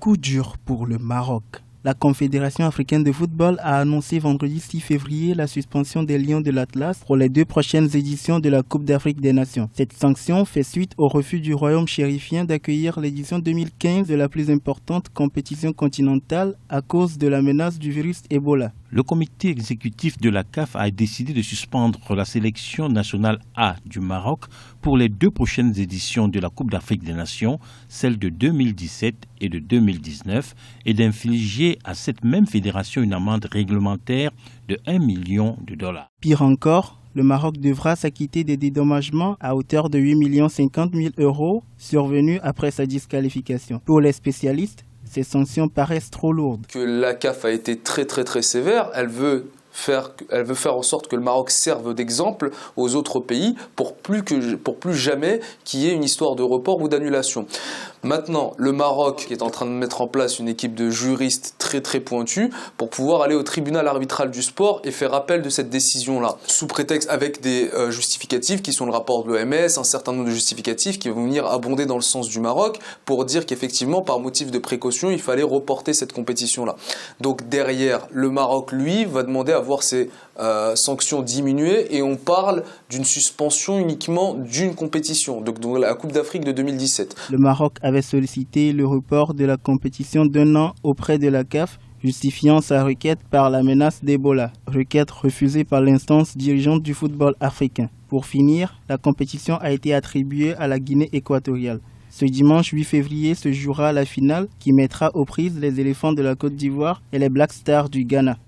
Coup dur pour le Maroc. La Confédération africaine de football a annoncé vendredi 6 février la suspension des Lions de l'Atlas pour les 2 prochaines éditions de la Coupe d'Afrique des Nations. Cette sanction fait suite au refus du royaume chérifien d'accueillir l'édition 2015 de la plus importante compétition continentale à cause de la menace du virus Ebola. Le comité exécutif de la CAF a décidé de suspendre la sélection nationale A du Maroc pour les 2 prochaines éditions de la Coupe d'Afrique des Nations, celles de 2017 et de 2019, et d'infliger à cette même fédération une amende réglementaire de $1 million. Pire encore, le Maroc devra s'acquitter des dédommagements à hauteur de 8,50 millions d'euros survenus après sa disqualification. Pour les spécialistes, ces sanctions paraissent trop lourdes. Que la CAF a été très sévère, elle veut faire en sorte que le Maroc serve d'exemple aux autres pays pour plus jamais qu'il y ait une histoire de report ou d'annulation. Maintenant, le Maroc est en train de mettre en place une équipe de juristes très pointus pour pouvoir aller au tribunal arbitral du sport et faire appel de cette décision-là, sous prétexte avec des justificatifs qui sont le rapport de l'OMS, un certain nombre de justificatifs qui vont venir abonder dans le sens du Maroc pour dire qu'effectivement, par motif de précaution, il fallait reporter cette compétition-là. Donc derrière, le Maroc, lui, va demander à voir ses sanctions diminuées et on parle d'une suspension uniquement d'une compétition, donc la Coupe d'Afrique de 2017. Le Maroc avait sollicité le report de la compétition d'1 an auprès de la CAF, justifiant sa requête par la menace d'Ebola, requête refusée par l'instance dirigeante du football africain. Pour finir, la compétition a été attribuée à la Guinée équatoriale. Ce dimanche 8 février se jouera la finale qui mettra aux prises les éléphants de la Côte d'Ivoire et les Black Stars du Ghana.